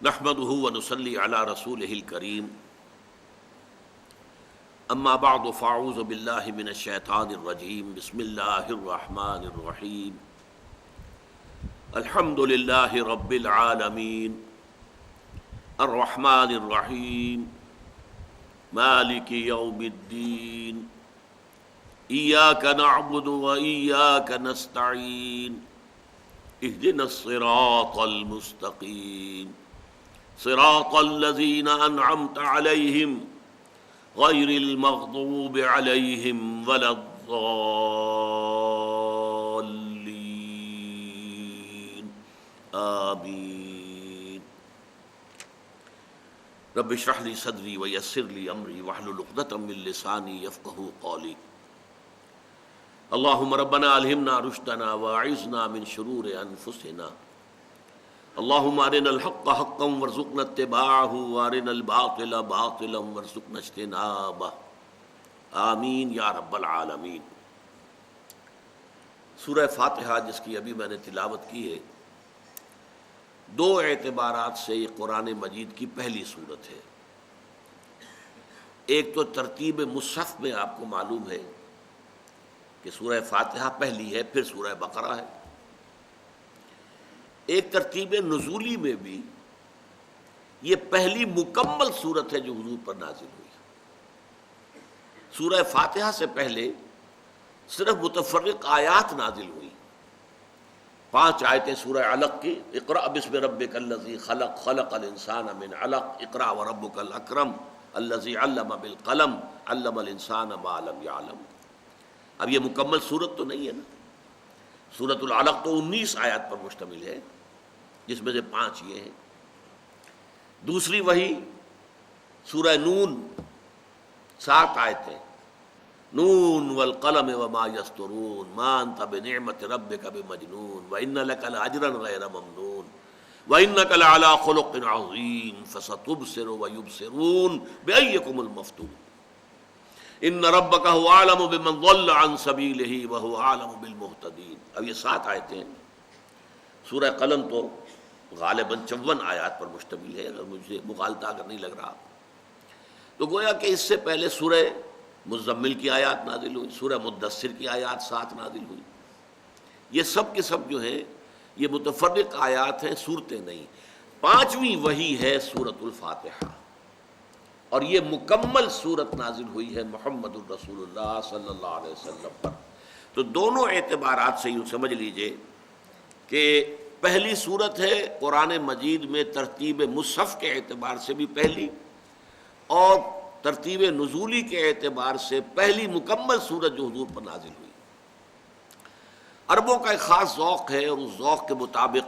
نحمده ونصلي على رسوله الكريم اما بعد فاعوذ بالله من الشيطان الرجيم بسم الله الرحمن الرحيم الحمد لله رب العالمين الرحمن الرحيم مالك يوم الدين إياك نعبد وإياك نستعين اهدنا الصراط المستقيم صراط الذين أنعمت عليهم غير المغضوب عليهم ولا الضالين آمين رب اشرح لي صدري ويسر لي أمري واحلل عقدة من لساني يفقهوا قولي اللهم ربنا ألهمنا رشدنا واعذنا من شرور أنفسنا اللهم أرنا الحق حقا وارزقنا اتباعه وأرنا الباطل باطلا وارزقنا اجتنابه آمین یا رب العالمین۔ سورہ فاتحہ جس کی ابھی میں نے تلاوت کی ہے، دو اعتبارات سے یہ قرآن مجید کی پہلی سورت ہے۔ ایک تو ترتیب مصحف میں آپ کو معلوم ہے کہ سورہ فاتحہ پہلی ہے، پھر سورہ بقرہ ہے۔ ایک ترتیب نزولی میں بھی یہ پہلی مکمل سورت ہے جو حضور پر نازل ہوئی۔ سورہ فاتحہ سے پہلے صرف متفرق آیات نازل ہوئی، 5 آیتیں سورہ علق کی، اقرأ بسم ربک الذی خلق خلق الانسان من علق اقرأ وربک الاکرم الذی علم بالقلم علم الانسان ما لم یعلم۔ اب یہ مکمل سورت تو نہیں ہے نا، سورۃ العلق تو 19 آیات پر مشتمل ہے، جس میں سے 5 یہ ہیں۔ دوسری وہی سورہ نون، 7 آیتیں، نون والقلم وما یسطرون ما انت بنعمت ربک بمجنون وان لک لاجرا غیر ممنون وانک لعلی خلق عظیم فستبصر ویبصرون بأیکم المفتون ان ربک هو اعلم بمن ضل عن سبیلہ وهو اعلم بالمہتدین۔ اب یہ 7 آیتیں ہیں۔ سورہ قلم تو غالباً 54 آیات پر مشتمل ہے، اگر مجھے مغالطہ اگر نہیں لگ رہا، تو گویا کہ اس سے پہلے سورہ مزمل کی آیات نازل ہوئی، سورہ مدثر کی آیات 7 نازل ہوئی۔ یہ سب کے سب جو ہیں یہ متفرق آیات ہیں، صورتیں نہیں۔ 5ویں وہی ہے سورۃ الفاتحہ، اور یہ مکمل صورت نازل ہوئی ہے محمد الرسول اللہ صلی اللہ علیہ وسلم پر۔ تو دونوں اعتبارات سے یوں سمجھ لیجئے کہ پہلی صورت ہے قرآن مجید میں ترتیب مصحف کے اعتبار سے بھی پہلی، اور ترتیب نزولی کے اعتبار سے پہلی مکمل صورت جو حضور پر نازل ہوئی۔ عربوں کا ایک خاص ذوق ہے، اور اس ذوق کے مطابق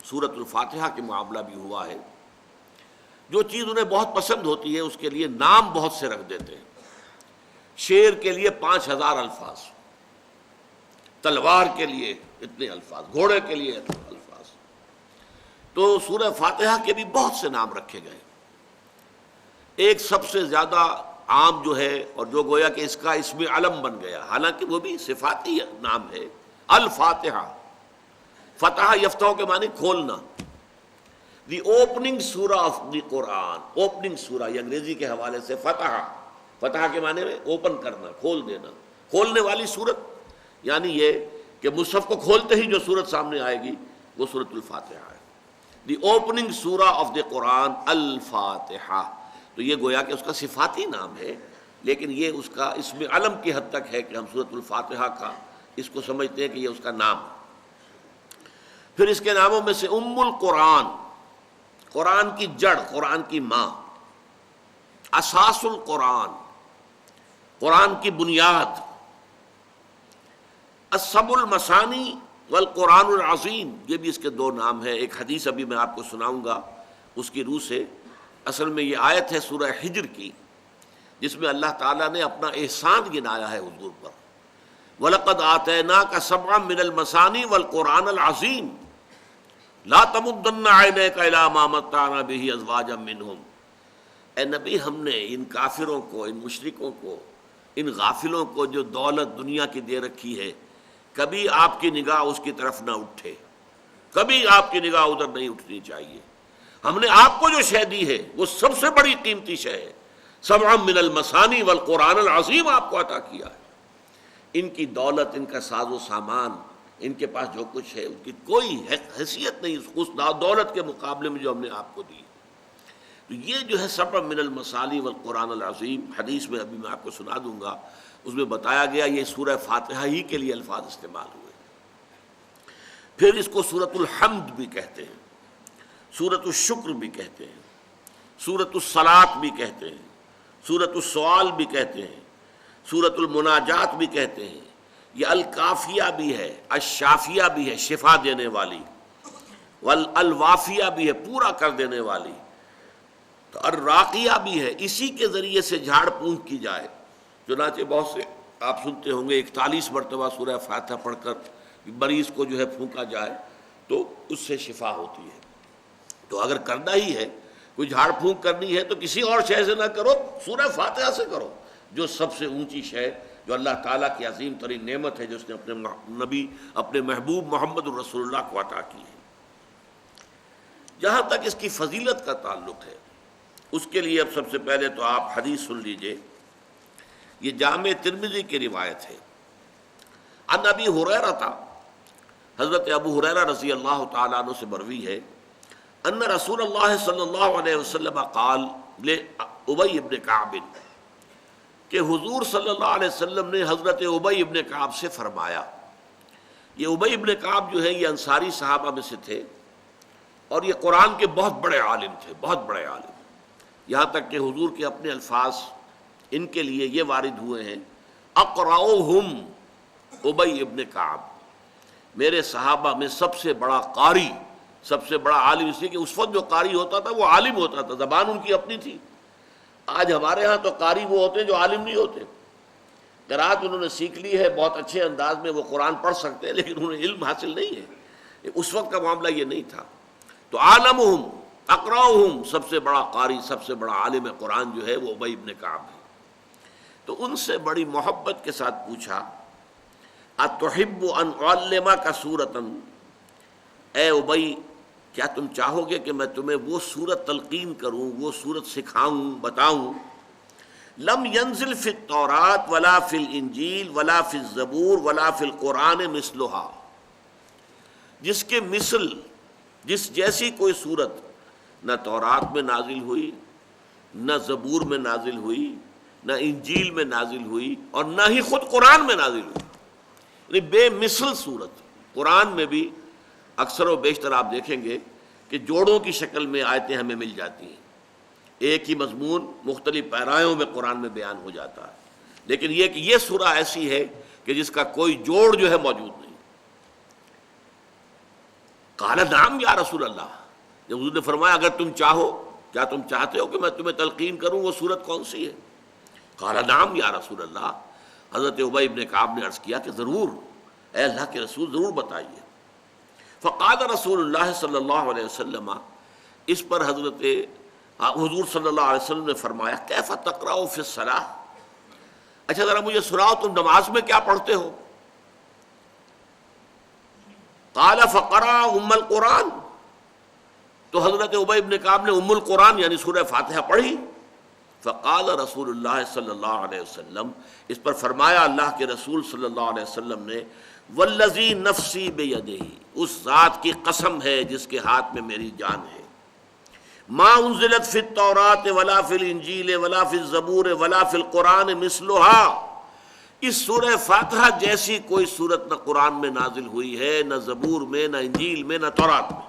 سورۃ الفاتحہ کے معاملہ بھی ہوا ہے۔ جو چیز انہیں بہت پسند ہوتی ہے اس کے لیے نام بہت سے رکھ دیتے ہیں۔ شیر کے لیے 5000 الفاظ، تلوار کے لیے اتنے الفاظ، گھوڑے کے لیے اتنے الفاظ۔ تو سورہ فاتحہ کے بھی بہت سے نام رکھے گئے۔ ایک سب سے زیادہ عام جو ہے، اور جو گویا کہ اس کا اسم علم بن گیا، حالانکہ وہ بھی صفاتی نام ہے، الفاتحہ۔ فتح یفتح کے معنی کھولنا، دی اوپننگ سورہ آف دی قرآن، اوپننگ سورہ، یہ انگریزی کے حوالے سے فتح، فتح کے معنی میں اوپن کرنا، کھول دینا، کھولنے والی سورت، یعنی یہ کہ مصحف کو کھولتے ہی جو سورت سامنے آئے گی وہ سورۃ الفاتحہ ہے۔ دی اوپننگ سورہ آف دی قرآن الفاتحہ۔ تو یہ گویا کہ اس کا صفاتی نام ہے، لیکن یہ اس کا اسم علم کی حد تک ہے کہ ہم سورۃ الفاتحہ کا اس کو سمجھتے ہیں کہ یہ اس کا نام۔ پھر اس کے ناموں میں سے ام القرآن، قرآن کی جڑ، قرآن کی ماں، اساس القرآن، قرآن کی بنیاد، السبع المثانی والقرآن العظیم، یہ بھی اس کے 2 نام ہیں۔ ایک حدیث ابھی میں آپ کو سناؤں گا اس کی روح سے۔ اصل میں یہ آیت ہے سورہ حجر کی، جس میں اللہ تعالیٰ نے اپنا احسان گنایا ہے حضور پر۔ وَلَقَدْ آتَيْنَاكَ سَبْعًا مِنَ الْمَثَانِي وَالْقُرْآنَ الْعَظِيمِ لَا تَمُدَّنَّ عَيْنَيْكَ إِلَىٰ مَا مَتَّعْنَا بِهِ أَزْوَاجًا مِّنْهُمْ۔ اے نبی، ہم نے ان کافروں کو، ان مشرکوں کو، ان غافلوں کو جو دولت دنیا کی دے رکھی ہے، کبھی آپ کی نگاہ اس کی طرف نہ اٹھے، کبھی آپ کی نگاہ ادھر نہیں اٹھنی چاہیے۔ ہم نے آپ کو جو شے دی ہے وہ سب سے بڑی قیمتی شے ہے، سبعا من المثانی والقرآن العظیم آپ کو عطا کیا ہے۔ ان کی دولت، ان کا ساز و سامان، ان کے پاس جو کچھ ہے، ان کی کوئی حیثیت نہیں اس دولت کے مقابلے میں جو ہم نے آپ کو دی۔ تو یہ جو ہے سبع من المثانی والقرآن العظیم، حدیث میں ابھی میں آپ کو سنا دوں گا، اس میں بتایا گیا یہ سورہ فاتحہ ہی کے لیے الفاظ استعمال ہوئے۔ پھر اس کو سورۃ الحمد بھی کہتے ہیں، سورۃ الشکر بھی کہتے ہیں، سورۃ الصلاۃ بھی کہتے ہیں، سورۃ السؤال بھی کہتے ہیں، سورۃ المناجات بھی کہتے ہیں، یہ الکافیہ بھی ہے، الشافیہ بھی ہے شفا دینے والی، والوافیہ بھی ہے پورا کر دینے والی، تو الراقیہ بھی ہے، اسی کے ذریعے سے جھاڑ پونچھ کی جائے۔ چنانچہ بہت سے آپ سنتے ہوں گے 41 مرتبہ سورہ فاتحہ پڑھ کر مریض کو جو ہے پھونکا جائے تو اس سے شفا ہوتی ہے۔ تو اگر کرنا ہی ہے، کوئی جھاڑ پھونک کرنی ہے، تو کسی اور شے سے نہ کرو، سورہ فاتحہ سے کرو، جو سب سے اونچی شے، جو اللہ تعالیٰ کی عظیم ترین نعمت ہے، جو اس نے اپنے نبی، اپنے محبوب محمد الرسول اللہ کو عطا کی ہے۔ جہاں تک اس کی فضیلت کا تعلق ہے، اس کے لیے اب سب سے پہلے تو آپ حدیث سن لیجئے۔ یہ جامع ترمذی کی روایت ہے، عن ابی ہریرہ، حضرت ابو ہریرہ رضی اللہ تعالیٰ عنہ سے مروی ہے، ان رسول اللہ صلی اللہ علیہ وسلم قال لأبی ابن کعب، کہ حضور صلی اللہ علیہ وسلم نے حضرت ابی ابن کعب سے فرمایا۔ یہ ابی ابن کعب جو ہے یہ انصاری صحابہ میں سے تھے، اور یہ قرآن کے بہت بڑے عالم تھے، بہت بڑے عالم، یہاں تک کہ حضور کے اپنے الفاظ ان کے لیے یہ وارد ہوئے ہیں، اقرأہم ابی ابن کعب، میرے صحابہ میں سب سے بڑا قاری، سب سے بڑا عالم، اس لیے کہ اس وقت جو قاری ہوتا تھا وہ عالم ہوتا تھا، زبان ان کی اپنی تھی۔ آج ہمارے ہاں تو قاری وہ ہوتے ہیں جو عالم نہیں ہوتے، قرأت انہوں نے سیکھ لی ہے، بہت اچھے انداز میں وہ قرآن پڑھ سکتے ہیں، لیکن انہیں علم حاصل نہیں ہے۔ اس وقت کا معاملہ یہ نہیں تھا۔ تو عالمہم اقرأہم، سب سے بڑا قاری، سب سے بڑا عالم قرآن جو ہے وہ ابی ابن کعب ہے۔ تو ان سے بڑی محبت کے ساتھ پوچھا، اتحب ان اعلمک سورۃ، اے ابی کیا تم چاہو گے کہ میں تمہیں وہ سورت تلقین کروں، وہ سورت سکھاؤں، بتاؤں، لم ينزل فی التوراۃ ولا فی الانجیل ولا فی الزبور ولا فی القرآن مثلھا، جس کے مثل، جس جیسی کوئی سورت نہ تورات میں نازل ہوئی، نہ زبور میں نازل ہوئی، نہ انجیل میں نازل ہوئی، اور نہ ہی خود قرآن میں نازل ہوئی، یعنی بے مثل صورت۔ قرآن میں بھی اکثر و بیشتر آپ دیکھیں گے کہ جوڑوں کی شکل میں آیتیں ہمیں مل جاتی ہیں، ایک ہی مضمون مختلف پیرایوں میں قرآن میں بیان ہو جاتا ہے، لیکن یہ کہ یہ سورہ ایسی ہے کہ جس کا کوئی جوڑ جو ہے موجود نہیں۔ قال نعم یا رسول اللہ، جب حضور نے فرمایا اگر تم چاہو، کیا تم چاہتے ہو کہ میں تمہیں تلقین کروں وہ سورت کون سی ہے؟ قال نعم یا رسول اللہ، حضرت ابی ابن کعب نے عرض کیا کہ ضرور، اے اللہ کے رسول ضرور بتائیے۔ فقال رسول اللہ صلی اللہ علیہ وسلم، اس پر حضرت حضور صلی اللہ علیہ وسلم نے فرمایا، کیف تقرأ فی الصلاۃ، اچھا ذرا مجھے سناؤ تم نماز میں کیا پڑھتے ہو؟ قال فقرأ ام القرآن، تو حضرت ابی ابن کعب نے ام القرآن یعنی سورہ فاتحہ پڑھی۔ فقال رسول اللہ صلی اللہ علیہ وسلم، اس پر فرمایا اللہ کے رسول صلی اللہ علیہ وسلم نے، والذی نفسی بیدہ، اس ذات کی قسم ہے جس کے ہاتھ میں میری جان ہے، ما انزلت فی التوراۃ ولا فی الانجیل ولا فی الزبور ولا فی القرآن مثلھا، اس سورہ فاتحہ جیسی کوئی صورت نہ قرآن میں نازل ہوئی ہے، نہ زبور میں، نہ انجیل میں، نہ تورات میں۔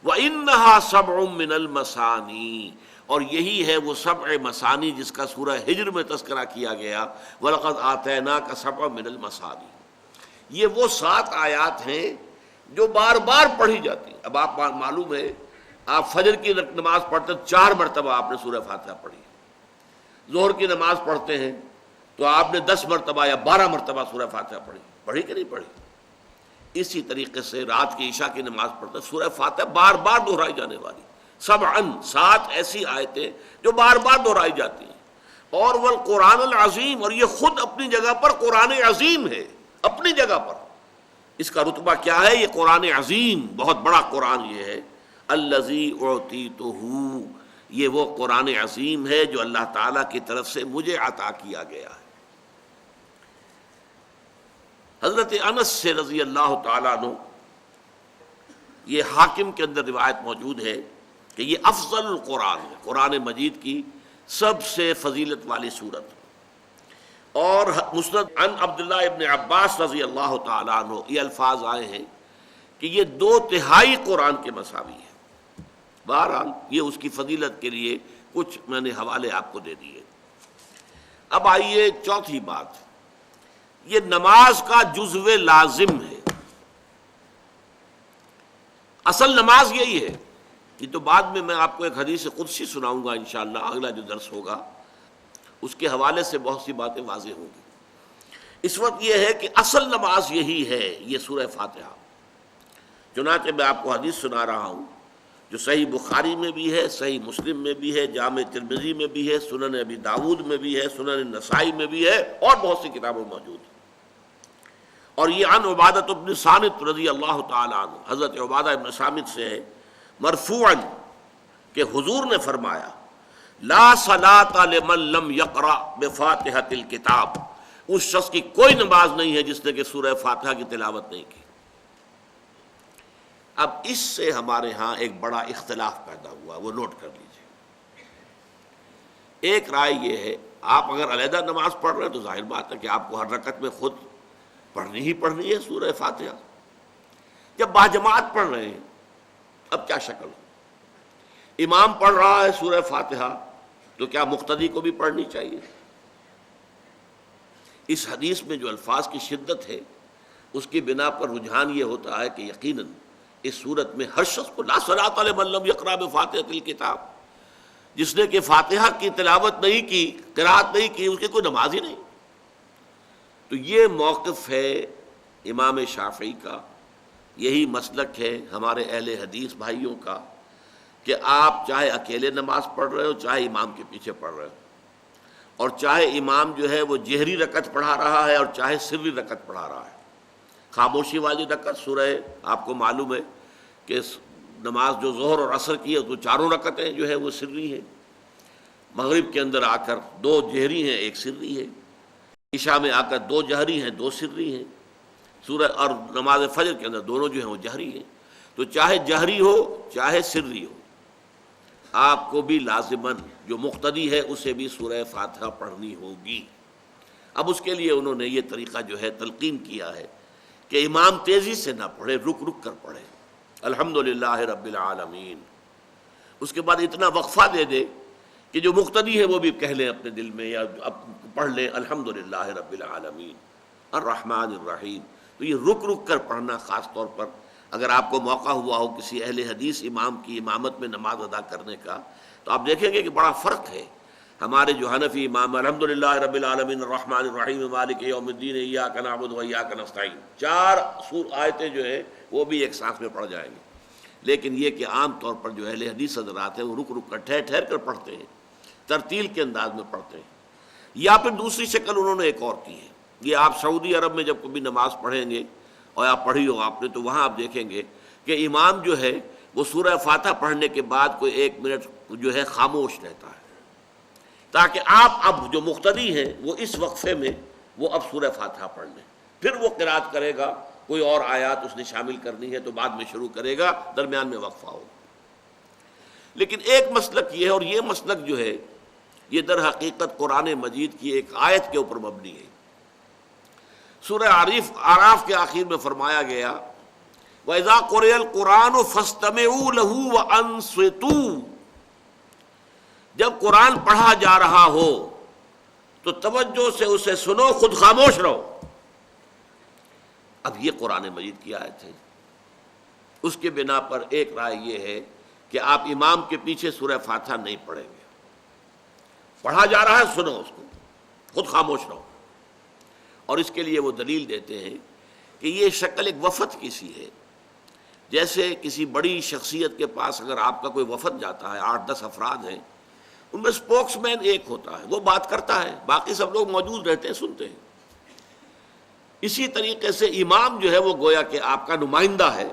وَإِنَّهَا سَبْعٌ مِّنَ الْمَثَانِي، اور یہی ہے وہ سبع مثانی جس کا سورہ ہجر میں تذکرہ کیا گیا، وَلَقَدْ آتَيْنَاكَ سَبْعًا مِّنَ الْمَثَانِي، یہ وہ 7 آیات ہیں جو بار بار پڑھی جاتی ہیں۔ اب آپ معلوم ہے آپ فجر کی نماز پڑھتے ہیں 4 مرتبہ آپ نے سورہ فاتحہ پڑھی، ظہر کی نماز پڑھتے ہیں تو آپ نے 10 مرتبہ یا 12 مرتبہ سورہ فاتحہ پڑھی کہ نہیں پڑھی؟ اسی طریقے سے رات کی عشاء کی نماز پڑھتے ہیں، سورہ فاتحہ بار بار دہرائی جانے والی، 7 ایسی آیتیں جو بار بار دہرائی جاتی ہیں۔ اور والقرآن العظیم، اور یہ خود اپنی جگہ پر قرآن عظیم ہے، اپنی جگہ پر اس کا رتبہ کیا ہے؟ یہ قرآن عظیم، بہت بڑا قرآن یہ ہے، الذی اعطیتہ، یہ وہ قرآن عظیم ہے جو اللہ تعالیٰ کی طرف سے مجھے عطا کیا گیا ہے۔ حضرت انس سے رضی اللہ تعالیٰ عنہ، یہ حاکم کے اندر روایت موجود ہے کہ یہ افضل القرآن ہے، قرآن مجید کی سب سے فضیلت والی صورت۔ اور مسند عن عبداللہ ابن عباس رضی اللہ تعالیٰ عنہ یہ الفاظ آئے ہیں کہ یہ 2/3 قرآن کے مساوی ہے۔ بہرحال یہ اس کی فضیلت کے لیے کچھ میں نے حوالے آپ کو دے دیے۔ اب آئیے چوتھی بات، یہ نماز کا جزو لازم ہے۔ اصل نماز یہی ہے۔ یہ تو بعد میں آپ کو ایک حدیث قدسی سناؤں گا انشاءاللہ، اگلا جو درس ہوگا اس کے حوالے سے بہت سی باتیں واضح ہوں گی۔ اس وقت یہ ہے کہ اصل نماز یہی ہے، یہ سورہ فاتحہ۔ چنانچہ میں آپ کو حدیث سنا رہا ہوں جو صحیح بخاری میں بھی ہے، صحیح مسلم میں بھی ہے، جامع ترمذی میں بھی ہے، سنن ابی داود میں بھی ہے، سنن نسائی میں بھی ہے، اور بہت سی کتابوں میں موجود ہے۔ اور یہ عن عبادۃ بن صامت رضی اللہ تعالی عنہ، حضرت عبادہ بن صامت سے ہے مرفوعا کہ حضور نے فرمایا لا صلاۃ لمن لم یقرأ بفاتحۃ الکتاب، اس شخص کی کوئی نماز نہیں ہے جس نے کہ سورہ فاتحہ کی تلاوت نہیں کی۔ اب اس سے ہمارے ہاں ایک بڑا اختلاف پیدا ہوا، وہ نوٹ کر لیجیے۔ ایک رائے یہ ہے آپ اگر علیحدہ نماز پڑھ رہے ہیں تو ظاہر بات ہے کہ آپ کو ہر رکعت میں خود پڑھنی ہی پڑھنی ہے سورہ فاتحہ۔ جب باجماعت پڑھ رہے ہیں اب کیا شکل ہو؟ امام پڑھ رہا ہے سورہ فاتحہ تو کیا مقتدی کو بھی پڑھنی چاہیے؟ اس حدیث میں جو الفاظ کی شدت ہے اس کی بنا پر رجحان یہ ہوتا ہے کہ یقیناً اس صورت میں ہر شخص کو لا صلاۃ لمن لم یقرأ بفاتحۃ الکتاب، جس نے کہ فاتحہ کی تلاوت نہیں کی، قرأت نہیں کی، اس کی کوئی نماز ہی نہیں۔ تو یہ موقف ہے امام شافعی کا، یہی مسلک ہے ہمارے اہل حدیث بھائیوں کا کہ آپ چاہے اکیلے نماز پڑھ رہے ہو، چاہے امام کے پیچھے پڑھ رہے ہو، اور چاہے امام جو ہے وہ جہری رکعت پڑھا رہا ہے اور چاہے سری رکعت پڑھا رہا ہے۔ خاموشی والی رکعت سورہ آپ کو معلوم ہے کہ نماز جو ظہر اور عصر کی ہے تو 4 رکعتیں جو ہے وہ سری ہیں، مغرب کے اندر آ کر 2 جہری ہیں 1 سری ہے، عشاء میں آ کر 2 جہری ہیں 2 سری ہیں، سورہ اور نماز فجر کے اندر دونوں جو ہیں وہ جہری ہیں۔ تو چاہے جہری ہو چاہے سری ہو، آپ کو بھی لازماً جو مقتدی ہے اسے بھی سورہ فاتحہ پڑھنی ہوگی۔ اب اس کے لیے انہوں نے یہ طریقہ جو ہے تلقین کیا ہے کہ امام تیزی سے نہ پڑھے، رک رک کر پڑھے، الحمدللہ رب العالمین، اس کے بعد اتنا وقفہ دے دے کہ جو مقتدی ہے وہ بھی کہہ لیں اپنے دل میں یا پڑھ لیں الحمدللہ رب العالمین الرحمن الرحیم۔ تو یہ رک رک کر پڑھنا، خاص طور پر اگر آپ کو موقع ہوا ہو کسی اہل حدیث امام کی امامت میں نماز ادا کرنے کا، تو آپ دیکھیں گے کہ بڑا فرق ہے۔ ہمارے جو حنفی امام الحمدللہ رب العالمین الرحمن الرحیم مالک یوم الدین ایاک نعبد و ایاک نستعین، 4 آیتیں جو ہیں وہ بھی ایک ساتھ میں پڑھ جائیں گے، لیکن یہ کہ عام طور پر جو اہل حدیث حضرات ہیں وہ رک رک کر ٹھہر ٹھہر کر پڑھتے ہیں، ترتیل کے انداز میں پڑھتے ہیں۔ یا پھر دوسری شکل انہوں نے ایک اور کی ہے، یہ آپ سعودی عرب میں جب کبھی نماز پڑھیں گے اور آپ پڑھی ہو آپ نے، تو وہاں آپ دیکھیں گے کہ امام جو ہے وہ سورہ فاتحہ پڑھنے کے بعد کوئی 1 منٹ جو ہے خاموش رہتا ہے، تاکہ آپ اب جو مقتدی ہیں وہ اس وقفے میں وہ اب سورہ فاتحہ پڑھ لیں، پھر وہ قرات کرے گا، کوئی اور آیات اس نے شامل کرنی ہے تو بعد میں شروع کرے گا، درمیان میں وقفہ ہوگا۔ لیکن ایک مسلک یہ ہے، اور یہ مسلک جو ہے یہ در حقیقت قرآن مجید کی ایک آیت کے اوپر مبنی ہے۔ سورہ اعراف کے آخر میں فرمایا گیا وَإِذَا قُرِئَ الْقُرْآنُ فَاسْتَمِعُوا لَهُ وَأَنصِتُوا، جب قرآن پڑھا جا رہا ہو تو توجہ سے اسے سنو، خود خاموش رہو۔ اب یہ قرآن مجید کی آیت ہے، اس کے بنا پر ایک رائے یہ ہے کہ آپ امام کے پیچھے سورہ فاتحہ نہیں پڑھیں گے، پڑھا جا رہا ہے سنو اس کو، خود خاموش رہو۔ اور اس کے لیے وہ دلیل دیتے ہیں کہ یہ شکل ایک وفد کی سی ہے، جیسے کسی بڑی شخصیت کے پاس اگر آپ کا کوئی وفد جاتا ہے، 8-10 افراد ہیں، ان میں اسپوکس مین ایک ہوتا ہے، وہ بات کرتا ہے، باقی سب لوگ موجود رہتے ہیں، سنتے ہیں۔ اسی طریقے سے امام جو ہے وہ گویا کہ آپ کا نمائندہ ہے،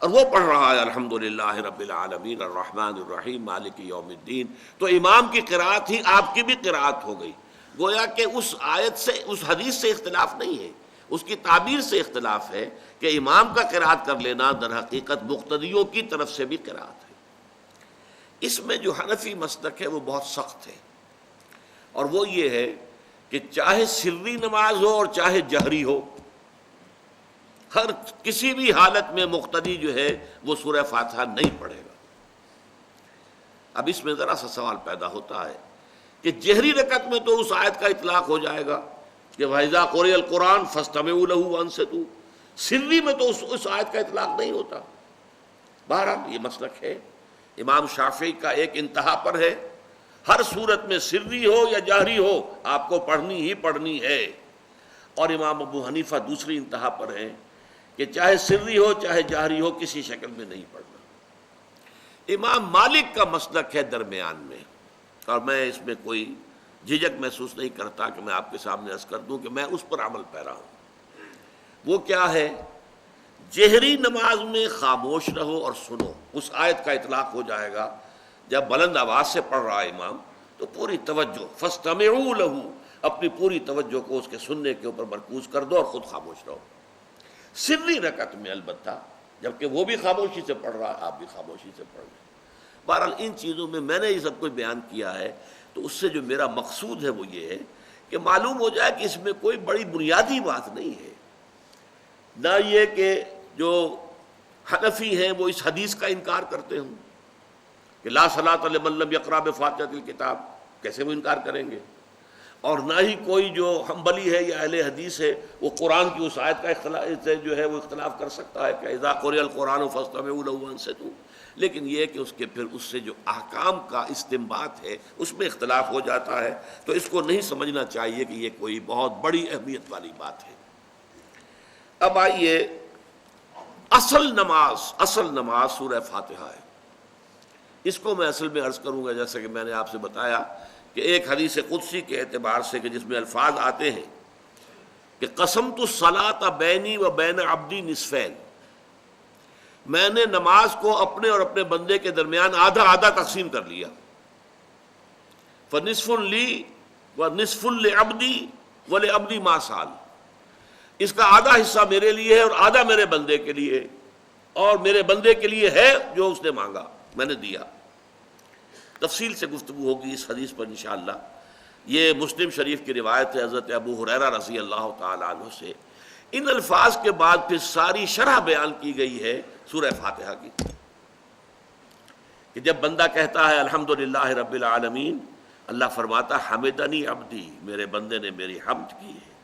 اور وہ پڑھ رہا ہے الحمدللہ رب العالمین الرحمن الرحیم مالک یوم الدین، تو امام کی قرأت ہی آپ کی بھی قرأت ہو گئی۔ گویا کہ اس آیت سے، اس حدیث سے اختلاف نہیں ہے، اس کی تعبیر سے اختلاف ہے کہ امام کا قرأت کر لینا در حقیقت مقتدیوں کی طرف سے بھی قرأت ہے۔ اس میں جو حنفی مسلک ہے وہ بہت سخت ہے، اور وہ یہ ہے کہ چاہے سری نماز ہو اور چاہے جہری ہو، ہر کسی بھی حالت میں مقتدی جو ہے وہ سورہ فاتحہ نہیں پڑھے گا۔ اب اس میں ذرا سا سوال پیدا ہوتا ہے کہ جہری رکعت میں تو اس آیت کا اطلاق ہو جائے گا کہ وَإِذَا قُرِئَ الْقُرْآنُ فَاسْتَمِعُوا لَهُ وَأَنصِتُوا، سری میں تو اس آیت کا اطلاق نہیں ہوتا۔ بہرحال یہ مسلک ہے، امام شافعی کا ایک انتہا پر ہے، ہر صورت میں سری ہو یا جہری ہو آپ کو پڑھنی ہی پڑھنی ہے، اور امام ابو حنیفہ دوسری انتہا پر ہے کہ چاہے سری ہو چاہے جہری ہو کسی شکل میں نہیں پڑھنا۔ امام مالک کا مسلک ہے درمیان میں، اور میں اس میں کوئی جھجک محسوس نہیں کرتا کہ میں آپ کے سامنے عرض کر دوں کہ میں اس پر عمل پیرا ہوں۔ وہ کیا ہے؟ جہری نماز میں خاموش رہو اور سنو، اس آیت کا اطلاق ہو جائے گا جب بلند آواز سے پڑھ رہا ہے امام تو پوری توجہ، فاستمعوا لہ، اپنی پوری توجہ کو اس کے سننے کے اوپر مرکوز کر دو اور خود خاموش رہو۔ سری رکعت میں البتہ جبکہ وہ بھی خاموشی سے پڑھ رہا ہے، آپ بھی خاموشی سے پڑھ رہے ہیں۔ بہرحال ان چیزوں میں نے یہ سب کچھ بیان کیا ہے، تو اس سے جو میرا مقصود ہے وہ یہ ہے کہ معلوم ہو جائے کہ اس میں کوئی بڑی بنیادی بات نہیں ہے، نہ یہ کہ جو حنفی ہیں وہ اس حدیث کا انکار کرتے ہوں کہ لا صلاۃ لمن لم یقرأ بفاتحۃ الکتاب، کیسے وہ انکار کریں گے؟ اور نہ ہی کوئی جو حنبلی ہے یا اہل حدیث ہے وہ قرآن کی اس آیت کا اختلاف سے جو ہے وہ اختلاف کر سکتا ہے کہ اذا قرئ القرآن فاستمعوا لہ وانصتوا، لیکن یہ کہ اس کے پھر اس سے جو احکام کا استنباط ہے اس میں اختلاف ہو جاتا ہے، تو اس کو نہیں سمجھنا چاہیے کہ یہ کوئی بہت بڑی اہمیت والی بات ہے۔ اب آئیے، اصل نماز سورہ فاتحہ ہے۔ اس کو میں اصل میں عرض کروں گا، جیسا کہ میں نے آپ سے بتایا کہ ایک حدیث قدسی کے اعتبار سے کہ جس میں الفاظ آتے ہیں کہ قسمت الصلاۃ بینی و بین عبدی نصفین، میں نے نماز کو اپنے اور اپنے بندے کے درمیان آدھا آدھا تقسیم کر لیا، فنصف لی و نصف لعبدی ولعبدی ما سال، اس کا آدھا حصہ میرے لیے ہے اور آدھا میرے بندے کے لیے، اور میرے بندے کے لیے ہے جو اس نے مانگا میں نے دیا۔ تفصیل سے گفتگو ہوگی اس حدیث پر انشاءاللہ۔ یہ مسلم شریف کی روایت ہے حضرت ابو ہریرہ رضی اللہ تعالی عنہ سے۔ ان الفاظ کے بعد پھر ساری شرح بیان کی گئی ہے سورہ فاتحہ کی، کہ جب بندہ کہتا ہے الحمدللہ رب العالمین، اللہ فرماتا حمدنی عبدی، میرے بندے نے میری حمد کی ہے۔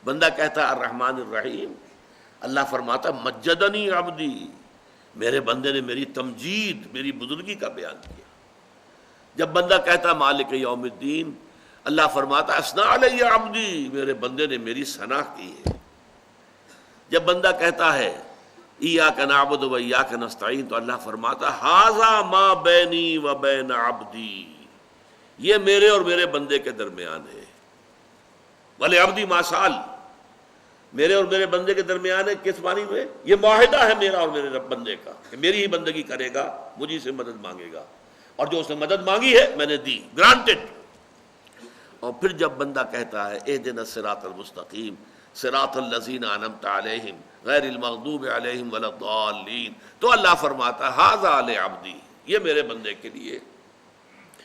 بندہ کہتا ہے الرحمن الرحیم، اللہ فرماتا مجدنی عبدی، میرے بندے نے میری تمجید، میری بزرگی کا بیان کیا۔ جب بندہ کہتا مالک یوم الدین، اللہ فرماتا اثنا علی عبدی، میرے بندے نے میری ثنا کی ہے۔ جب بندہ کہتا ہے ایاک نعبد و ایاک نستعین، تو اللہ فرماتا ھذا ما بینی و بین عبدی، یہ میرے اور میرے بندے کے درمیان ہے۔ ولعبدی ما سال، میرے اور میرے بندے کے درمیان ہے، کس معنی میں؟ یہ معاہدہ ہے میرا اور میرے بندے کا کہ میری ہی بندگی کرے گا، مجھے سے مدد مانگے گا، اور جو اس نے مدد مانگی ہے میں نے دی، گرانٹڈ۔ اور پھر جب بندہ کہتا ہے اہدنا الصراط المستقیم صراط الذین انعمت علیہم غیر المغضوب علیہم ولا الضالین، تو اللہ فرماتا ھذا لعبدی، یہ میرے بندے کے لیے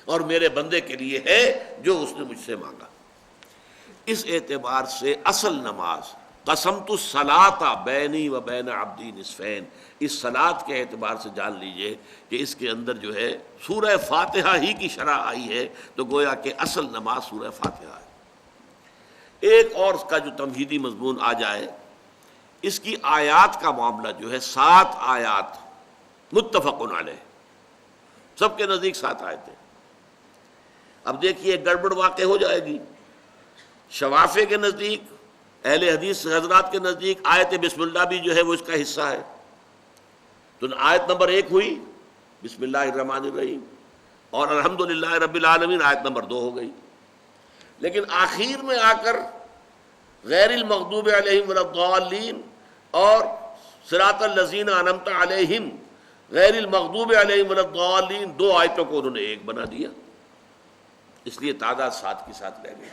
اور میرے بندے کے لیے ہے جو اس نے مجھ سے مانگا۔ اس اعتبار سے اصل نماز قسمت الصلاۃ بینی و بین عبدی نصفین، اس صلاۃ کے اعتبار سے جان لیجئے کہ اس کے اندر جو ہے سورہ فاتحہ ہی کی شرح آئی ہے، تو گویا کہ اصل نماز سورہ فاتحہ ہے۔ ایک اور اس کا جو تمہیدی مضمون آ جائے، اس کی آیات کا معاملہ جو ہے 7 آیات متفق علیہ، سب کے نزدیک 7 آیتیں۔ اب دیکھیے گڑبڑ واقع ہو جائے گی، شوافع کے نزدیک، اہل حدیث حضرات کے نزدیک آیت بسم اللہ بھی جو ہے وہ اس کا حصہ ہے، تو آیت نمبر 1 ہوئی بسم اللہ الرحمن الرحیم، اور الحمدللہ رب العالمین آیت نمبر 2 ہو گئی۔ لیکن آخر میں آ کر غیر المغضوب علیہم ولا الضالین اور صراط الذین انعمت علیہم غیر المغضوب علیہم ولا الضالین، دو آیتوں کو انہوں نے ایک بنا دیا، اس لیے تعداد 7 کی 7 رہ گئی،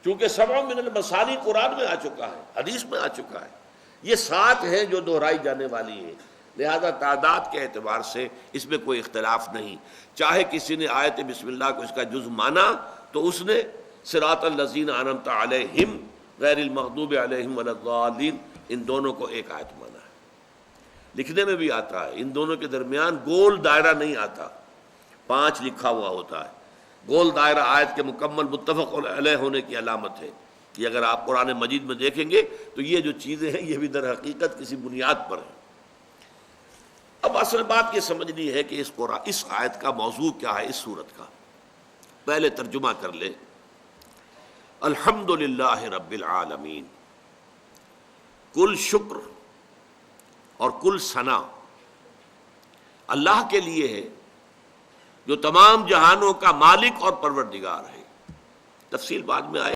چونکہ 7 من المثانی قرآن میں آ چکا ہے، حدیث میں آ چکا ہے، یہ 7 ہیں جو دہرائی جانے والی ہیں، لہذا تعداد کے اعتبار سے اس میں کوئی اختلاف نہیں، چاہے کسی نے آیت بسم اللہ کو اس کا جز مانا تو اس نے صراط الذین انعمت علیہم غیر المغضوب علیہم ولا الضالین ان دونوں کو ایک آیت مانا ہے۔ لکھنے میں بھی آتا ہے، ان دونوں کے درمیان گول دائرہ نہیں آتا، 5 لکھا ہوا ہوتا ہے، گول دائرہ آیت کے مکمل متفق علیہ ہونے کی علامت ہے، کہ اگر آپ قرآن مجید میں دیکھیں گے تو یہ جو چیزیں ہیں یہ بھی در حقیقت کسی بنیاد پر ہیں۔ اب اصل بات یہ سمجھنی ہے کہ اس آیت کا موضوع کیا ہے، اس سورت کا۔ پہلے ترجمہ کر لے، الحمدللہ رب العالمین، کل شکر اور کل ثنا اللہ کے لیے ہے جو تمام جہانوں کا مالک اور پروردگار ہے۔ تفصیل بعد میں آئے،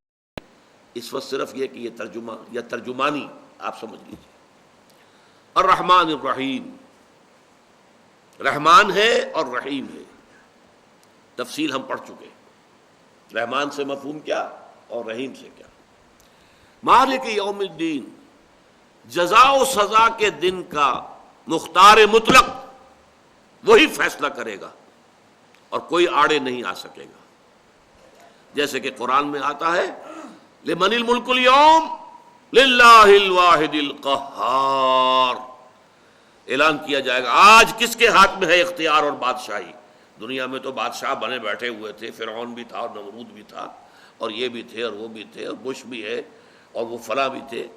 اس وقت صرف یہ کہ یہ ترجمہ یا ترجمانی آپ سمجھ لیجیے۔ الرحمن الرحیم، رحمان ہے اور رحیم ہے، تفصیل ہم پڑھ چکے، رحمان سے مفہوم کیا اور رحیم سے کیا۔ مالک یوم الدین، جزا و سزا کے دن کا مختار مطلق، وہی فیصلہ کرے گا اور کوئی آڑے نہیں آ سکے گا، جیسے کہ قرآن میں آتا ہے لمن الملک اليوم للہ الواحد القہار، اعلان کیا جائے گا آج کس کے ہاتھ میں ہے اختیار اور بادشاہی۔ دنیا میں تو بادشاہ بنے بیٹھے ہوئے تھے، فرعون بھی تھا اور نمرود بھی تھا اور یہ بھی تھے اور وہ بھی تھے اور بش بھی ہے اور وہ فلاں بھی تھے،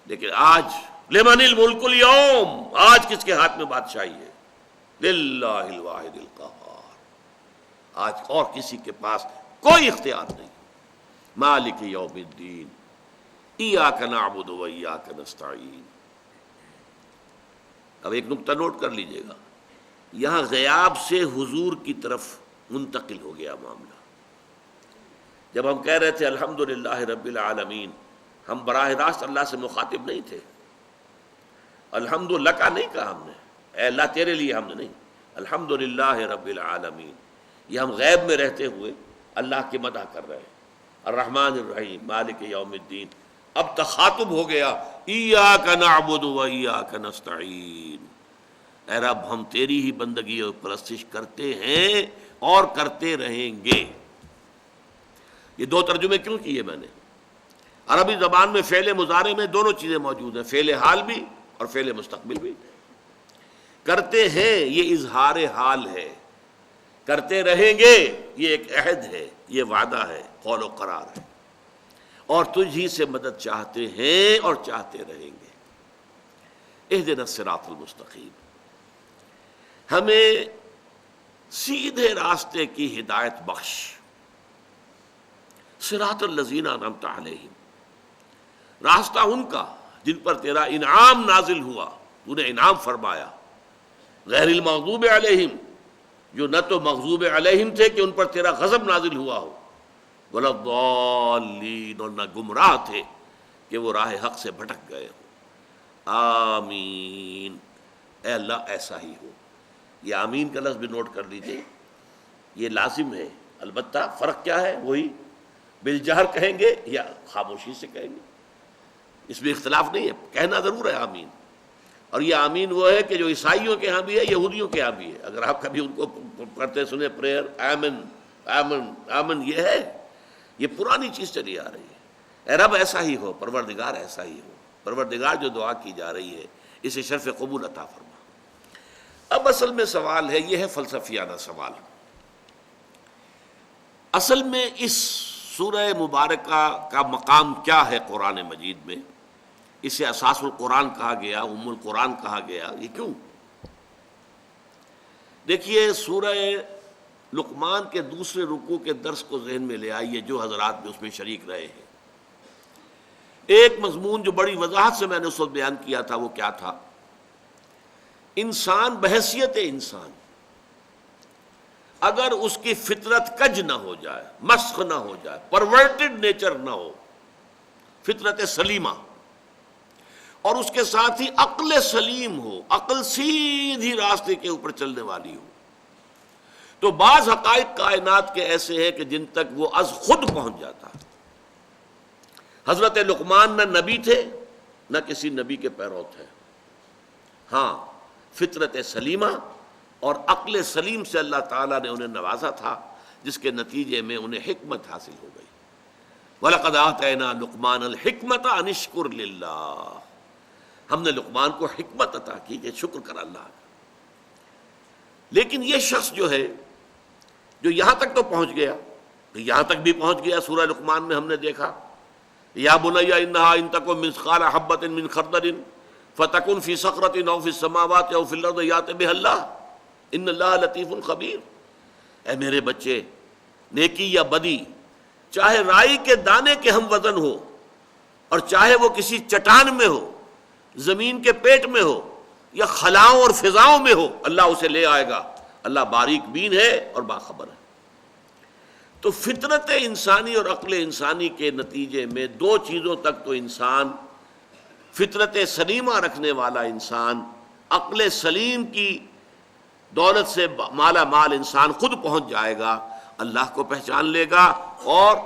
لیکن آج لمن الملک اليوم، آج کس کے ہاتھ میں بادشاہی ہے؟ للہ الواحد القہار، آج اور کسی کے پاس کوئی اختیار نہیں۔ مالک یوم الدین، ایاک نعبد و ایاک نستعین۔ اب ایک نقطہ نوٹ کر لیجئے گا، یہاں غیاب سے حضور کی طرف منتقل ہو گیا معاملہ۔ جب ہم کہہ رہے تھے الحمدللہ رب العالمین، ہم براہ راست اللہ سے مخاطب نہیں تھے، الحمدللہ کا نہیں کہا ہم نے، اے اللہ تیرے لیے حمد نہیں، الحمدللہ رب العالمین، یہ ہم غیب میں رہتے ہوئے اللہ کی مدح کر رہے ہیں۔ الرحمن الرحیم، مالک یوم الدین، اب تخاطب ہو گیا ایاک نعبد و ایاک نستعین، اے رب ہم تیری ہی بندگی اور پرستش کرتے ہیں اور کرتے رہیں گے۔ یہ 2 ترجمے کیوں کیے میں نے؟ عربی زبان میں فعل مضارع میں دونوں چیزیں موجود ہیں، فعل حال بھی اور فعل مستقبل بھی۔ کرتے ہیں یہ اظہار حال ہے، کرتے رہیں گے یہ ایک عہد ہے، یہ وعدہ ہے، قول و قرار ہے، اور تجھ ہی سے مدد چاہتے ہیں اور چاہتے رہیں گے۔ اہدنا الصراط المستقیم، ہمیں سیدھے راستے کی ہدایت بخش۔ صراط الذین انعمت علیہم، راستہ ان کا جن پر تیرا انعام نازل ہوا، تو نے انعام فرمایا، غیر المغضوب علیہم، جو نہ تو مغضوب علیہم تھے کہ ان پر تیرا غضب نازل ہوا ہو، ولا الضالین، اور نہ گمراہ تھے کہ وہ راہ حق سے بھٹک گئے ہو۔ آمین، اے اللہ ایسا ہی ہو۔ یہ آمین کا لفظ بھی نوٹ کر لیجئے، یہ لازم ہے، البتہ فرق کیا ہے؟ وہی بالجہر کہیں گے یا خاموشی سے کہیں گے، اس میں اختلاف نہیں ہے، کہنا ضرور ہے آمین۔ اور یہ آمین وہ ہے کہ جو عیسائیوں کے ہاں بھی ہے، یہودیوں کے ہاں بھی ہے، اگر آپ کبھی ان کو کرتے سنیں پریئر آمین آمین آمین، یہ ہے، یہ پرانی چیز چلی آ رہی ہے۔ اے رب ایسا ہی ہو، پروردگار ایسا ہی ہو، پروردگار جو دعا کی جا رہی ہے اسے شرف قبول عطا فرما۔ اب اصل میں سوال ہے، یہ ہے فلسفیانہ سوال، اصل میں اس سورہ مبارکہ کا مقام کیا ہے قرآن مجید میں؟ اسے اساس القرآن کہا گیا، ام القرآن کہا گیا، یہ کیوں؟ دیکھیے سورہ لقمان کے دوسرے رکوع کے درس کو ذہن میں لے آئیے، جو حضرات بھی اس میں شریک رہے ہیں۔ ایک مضمون جو بڑی وضاحت سے میں نے اس وقت بیان کیا تھا، وہ کیا تھا؟ انسان بحیثیت انسان اگر اس کی فطرت کج نہ ہو جائے، مسخ نہ ہو جائے، پرورٹڈ نیچر نہ ہو، فطرت سلیمہ، اور اس کے ساتھ ہی عقل سلیم ہو، عقل سیدھی راستے کے اوپر چلنے والی ہو. تو بعض حقائق کائنات کے ایسے ہیں کہ جن تک وہ از خود پہنچ جاتا ہے. حضرت لقمان نہ نبی تھے نہ کسی نبی کے پیرو تھے. ہاں، فطرت سلیمہ اور عقل سلیم سے اللہ تعالیٰ نے انہیں نوازا تھا، جس کے نتیجے میں انہیں حکمت حاصل ہو گئی. وَلَقَدْ آتَيْنَا لُقْمَانَ الْحِكْمَةَ أَنِ اشْكُرْ لِلَّهِ، ہم نے لقمان کو حکمت عطا کی کہ شکر کر اللہ کا. لیکن یہ شخص جو ہے، جو یہاں تک تو پہنچ گیا، یہاں تک بھی پہنچ گیا. سورہ لقمان میں ہم نے دیکھا، یا بنی انہا ان تکن مثقال حبۃ من خردل فتکن فی صخرۃ او فی السماوات او فی الارض یأت بها اللہ ان اللہ لطیف خبیر. اے میرے بچے، نیکی یا بدی چاہے رائی کے دانے کے ہم وزن ہو، اور چاہے وہ کسی چٹان میں ہو، زمین کے پیٹ میں ہو، یا خلاؤں اور فضاؤں میں ہو، اللہ اسے لے آئے گا. اللہ باریک بین ہے اور باخبر ہے. تو فطرت انسانی اور عقل انسانی کے نتیجے میں دو چیزوں تک تو انسان، فطرت سلیمہ رکھنے والا انسان، عقل سلیم کی دولت سے مالا مال انسان خود پہنچ جائے گا، اللہ کو پہچان لے گا، اور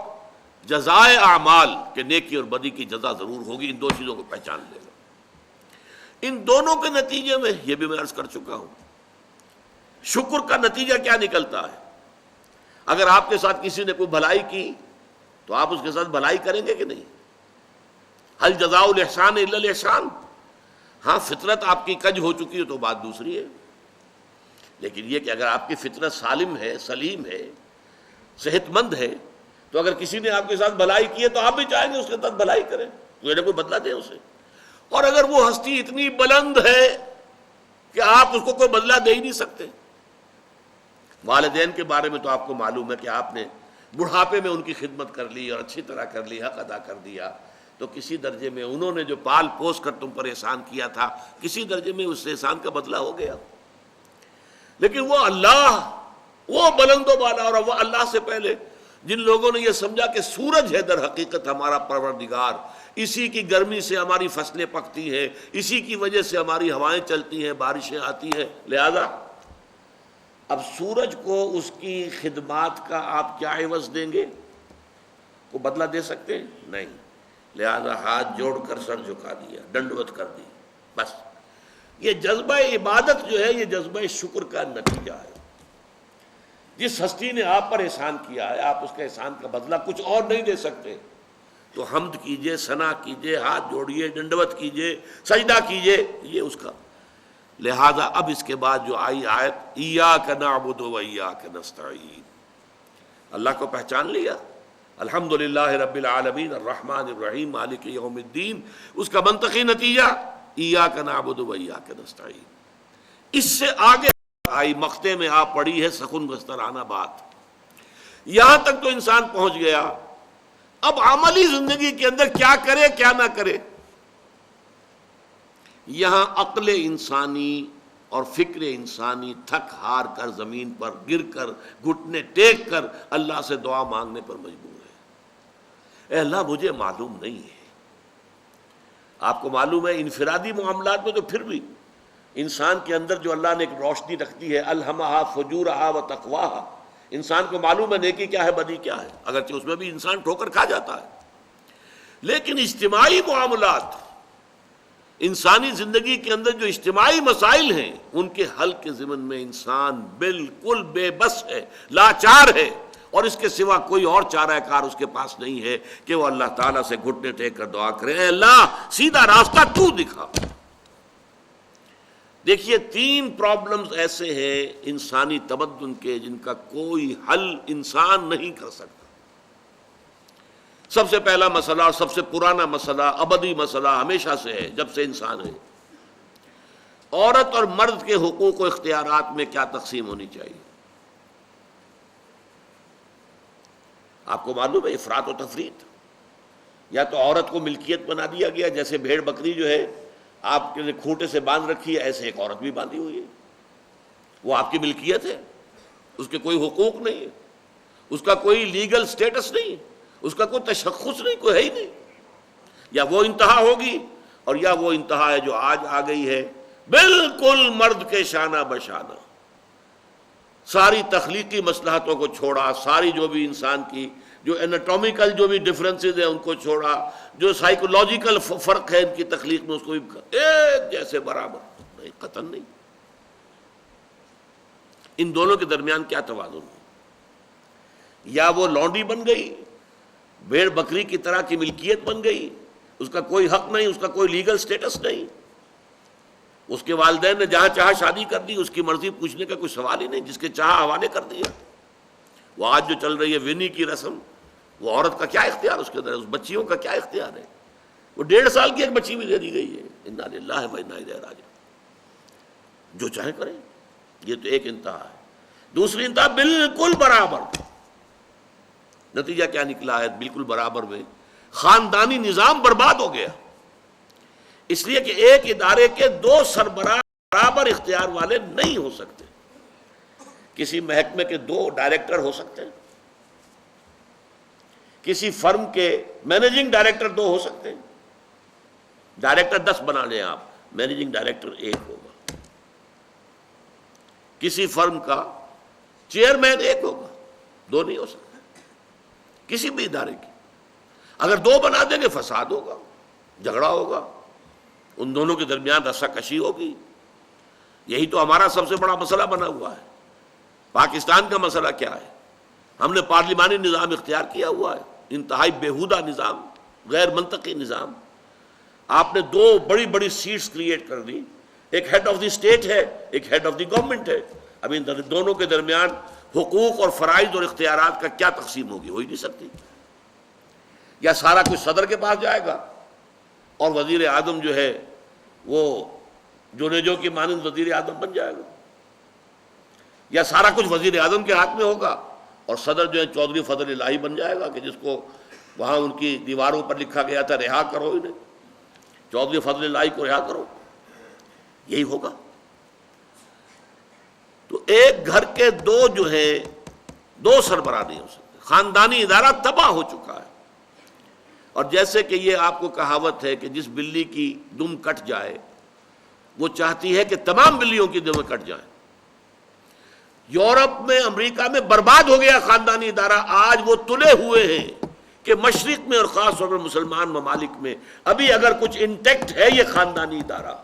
جزائے اعمال کہ نیکی اور بدی کی جزا ضرور ہوگی. ان دو چیزوں کو پہچان لے گا. ان دونوں کے نتیجے میں یہ بھی میں عرض کر چکا ہوں، شکر کا نتیجہ کیا نکلتا ہے. اگر آپ کے ساتھ کسی نے کوئی بھلائی کی تو آپ اس کے ساتھ بھلائی کریں گے کہ نہیں؟ هل جزاء الاحسان الا الاحسان. ہاں، فطرت آپ کی کج ہو چکی ہے تو بات دوسری ہے. لیکن یہ کہ اگر آپ کی فطرت سالم ہے، سلیم ہے، صحت مند ہے، تو اگر کسی نے آپ کے ساتھ بھلائی کی ہے تو آپ بھی چاہیں گے اس کے ساتھ بھلائی کریں، کوئی نہ کوئی بدلہ دیں اسے. اور اگر وہ ہستی اتنی بلند ہے کہ آپ اس کو کوئی بدلہ دے ہی نہیں سکتے. والدین کے بارے میں تو آپ کو معلوم ہے کہ آپ نے بڑھاپے میں ان کی خدمت کر لی اور اچھی طرح کر لی، حق ادا کر دیا، تو کسی درجے میں انہوں نے جو پال پوس کر تم پر احسان کیا تھا، کسی درجے میں اس احسان کا بدلہ ہو گیا. لیکن وہ اللہ، وہ بلند و بالا، اور وہ اللہ سے پہلے جن لوگوں نے یہ سمجھا کہ سورج ہے در حقیقت ہمارا پروردگار، اسی کی گرمی سے ہماری فصلیں پکتی ہیں، اسی کی وجہ سے ہماری ہوائیں چلتی ہیں، بارشیں آتی ہیں، لہذا اب سورج کو اس کی خدمات کا آپ کیا عوض دیں گے؟ کو بدلہ دے سکتے ہیں؟ نہیں. لہذا ہاتھ جوڑ کر سر جھکا دیا، ڈنڈوت کر دی. بس یہ جذبہ عبادت جو ہے، یہ جذبہ شکر کا نتیجہ ہے. جس ہستی نے آپ پر احسان کیا ہے، آپ اس کے احسان کا بدلہ کچھ اور نہیں دے سکتے. تو حمد کیجئے، ثنا کیجئے، ہاتھ جوڑیے، ڈنڈوت کیجئے، سجدہ کیجئے، یہ اس کا. لہذا اب اس کے بعد جو آئی آیت، ایاک نعبد و ایاک نستعین، اللہ کو پہچان لیا، الحمدللہ رب العالمین الرحمن الرحیم مالک یوم الدین، اس کا منطقی نتیجہ ایاک نعبد و ایاک نستعین. اس سے آگے آئی مقطع میں آپ پڑھی ہے سخن بسترانہ بات. یہاں تک تو انسان پہنچ گیا، اب عملی زندگی کے اندر کیا کرے کیا نہ کرے. یہاں عقل انسانی اور فکر انسانی تھک ہار کر زمین پر گر کر گھٹنے ٹیک کر اللہ سے دعا مانگنے پر مجبور ہے. اے اللہ، مجھے معلوم نہیں ہے. آپ کو معلوم ہے انفرادی معاملات میں تو پھر بھی انسان کے اندر جو اللہ نے ایک روشنی رکھتی ہے، الہمہا فجورہا و تقواہا، انسان کو معلوم ہے نیکی کیا ہے، بدی کیا ہے، اگرچہ اس میں بھی انسان ٹھوکر کھا جاتا ہے. لیکن اجتماعی معاملات، انسانی زندگی کے اندر جو اجتماعی مسائل ہیں، ان کے حل کے ضمن میں انسان بالکل بے بس ہے، لاچار ہے، اور اس کے سوا کوئی اور چارہ کار اس کے پاس نہیں ہے کہ وہ اللہ تعالیٰ سے گھٹنے ٹیک کر دعا کرے، اے اللہ سیدھا راستہ تو دکھا. دیکھیے، 3 پرابلمز ایسے ہیں انسانی تمدن کے جن کا کوئی حل انسان نہیں کر سکتا. سب سے پہلا مسئلہ اور سب سے پرانا مسئلہ، ابدی مسئلہ ہمیشہ سے ہے، جب سے انسان ہے، عورت اور مرد کے حقوق و اختیارات میں کیا تقسیم ہونی چاہیے. آپ کو معلوم ہے افراط و تفریط. یا تو عورت کو ملکیت بنا دیا گیا، جیسے بھیڑ بکری جو ہے آپ کے کھوٹے سے باندھ رکھی ہے، ایسے ایک عورت بھی باندھی ہوئی ہے، وہ آپ کی ملکیت ہے، اس کے کوئی حقوق نہیں ہے، اس کا کوئی لیگل سٹیٹس نہیں ہے، اس کا کوئی تشخص نہیں، کوئی ہے ہی نہیں. یا وہ انتہا ہوگی اور یا وہ انتہا ہے جو آج آ گئی ہے، بالکل مرد کے شانہ بشانہ، ساری تخلیقی مصلحتوں کو چھوڑا، ساری جو بھی انسان کی جو انیٹومیکل جو بھی ڈفرینسز ہیں ان کو چھوڑا، جو سائیکولوجیکل فرق ہے ان کی تخلیق میں اس کو بھی ایک جیسے برابر، نہیں قطعاً نہیں۔ ان دونوں کے درمیان کیا توازن ہے؟ یا وہ لونڈی بن گئی، بھیڑ بکری کی طرح کی ملکیت بن گئی، اس کا کوئی حق نہیں، اس کا کوئی لیگل سٹیٹس نہیں، اس کے والدین نے جہاں چاہا شادی کر دی، اس کی مرضی پوچھنے کا کوئی سوال ہی نہیں، جس کے چاہا حوالے کر دیا۔ وہ آج جو چل رہی ہے ونی کی رسم، وہ عورت کا کیا اختیار اس کے اندر ہے، اس بچیوں کا کیا اختیار ہے؟ وہ 1.5 سال کی ایک بچی بھی دے دی گئی ہے، انا للہ و انا الیہ راجعون، جو چاہے کریں۔ یہ تو ایک انتہا ہے۔ دوسری انتہا بالکل برابر، نتیجہ کیا نکلا ہے؟ بالکل برابر میں خاندانی نظام برباد ہو گیا، اس لیے کہ ایک ادارے کے 2 سربراہ برابر اختیار والے نہیں ہو سکتے۔ کسی محکمے کے 2 ڈائریکٹر ہو سکتے ہیں، کسی فرم کے مینیجنگ ڈائریکٹر 2 ہو سکتے ہیں، ڈائریکٹر 10 بنا لیں آپ، مینیجنگ ڈائریکٹر 1 ہوگا۔ کسی فرم کا چیئرمین 1 ہوگا، 2 نہیں ہو سکتے کسی بھی ادارے کی۔ اگر 2 بنا دیں گے فساد ہوگا، جھگڑا ہوگا، ان دونوں کے درمیان رسا کشی ہوگی۔ یہی تو ہمارا سب سے بڑا مسئلہ بنا ہوا ہے۔ پاکستان کا مسئلہ کیا ہے؟ ہم نے پارلیمانی نظام اختیار کیا ہوا ہے، انتہائی بیہودہ نظام، غیر منطقی نظام۔ آپ نے 2 بڑی بڑی سیٹس کریٹ کر دی، ایک ہیڈ آف دی اسٹیٹ ہے، ایک ہیڈ آف دی گورنمنٹ ہے۔ اب ان دونوں کے درمیان حقوق اور فرائض اور اختیارات کا کیا تقسیم ہوگی؟ ہو ہی نہیں سکتی۔ یا سارا کچھ صدر کے پاس جائے گا اور وزیر اعظم جو ہے وہ جونیجو کی مانند وزیر اعظم بن جائے گا، یا سارا کچھ وزیر اعظم کے ہاتھ میں ہوگا اور صدر جو ہے چودھری فضل الہی بن جائے گا، کہ جس کو وہاں ان کی دیواروں پر لکھا گیا تھا رہا کرو انہیں، چودھری فضل الہی کو رہا کرو، یہی ہوگا۔ تو ایک گھر کے 2 جو ہیں 2 سربراہ نہیں ہو سکتے، خاندانی ادارہ تباہ ہو چکا ہے۔ اور جیسے کہ یہ آپ کو کہاوت ہے کہ جس بلی کی دم کٹ جائے وہ چاہتی ہے کہ تمام بلیوں کی دمیں کٹ جائیں۔ یورپ میں، امریکہ میں برباد ہو گیا خاندانی ادارہ، آج وہ تلے ہوئے ہیں کہ مشرق میں اور خاص طور پر مسلمان ممالک میں ابھی اگر کچھ انٹیکٹ ہے یہ خاندانی ادارہ،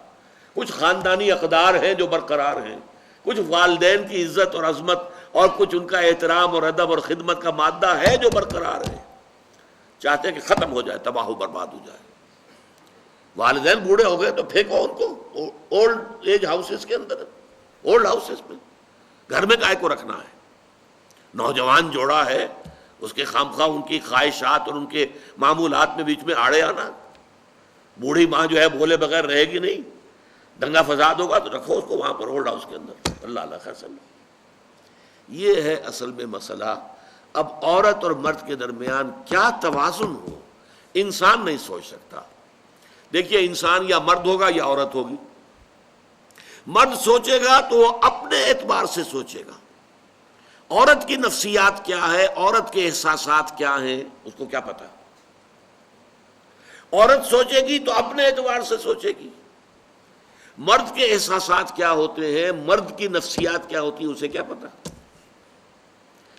کچھ خاندانی اقدار ہیں جو برقرار ہیں، کچھ والدین کی عزت اور عظمت اور کچھ ان کا احترام اور ادب اور خدمت کا مادہ ہے جو برقرار ہے۔ چاہتے ہیں کہ ختم ہو جائے، تباہ و برباد ہو جائے۔ والدین بوڑھے ہو گئے تو پھینکو ان کو اولڈ ایج ہاؤسز کے اندر، اولڈ ہاؤسز میں، گھر میں کائے کو رکھنا ہے؟ نوجوان جوڑا ہے، اس کے خامخواہ ان کی خواہشات اور ان کے معمولات میں بیچ میں آڑے آنا۔ بوڑھی ماں جو ہے بولے بغیر رہے گی نہیں، دنگا فساد ہوگا تو رکھو اس کو وہاں پر اولڈ ہاؤس کے اندر، اللہ اللہ خیر صلی۔ یہ ہے اصل میں مسئلہ۔ اب عورت اور مرد کے درمیان کیا توازن ہو، انسان نہیں سوچ سکتا۔ دیکھیے، انسان یا مرد ہوگا یا عورت ہوگی۔ مرد سوچے گا تو وہ اپنے اعتبار سے سوچے گا، عورت کی نفسیات کیا ہے، عورت کے احساسات کیا ہیں، اس کو کیا پتا۔ عورت سوچے گی تو اپنے اعتبار سے سوچے گی، مرد کے احساسات کیا ہوتے ہیں، مرد کی نفسیات کیا ہوتی ہیں، اسے کیا پتا۔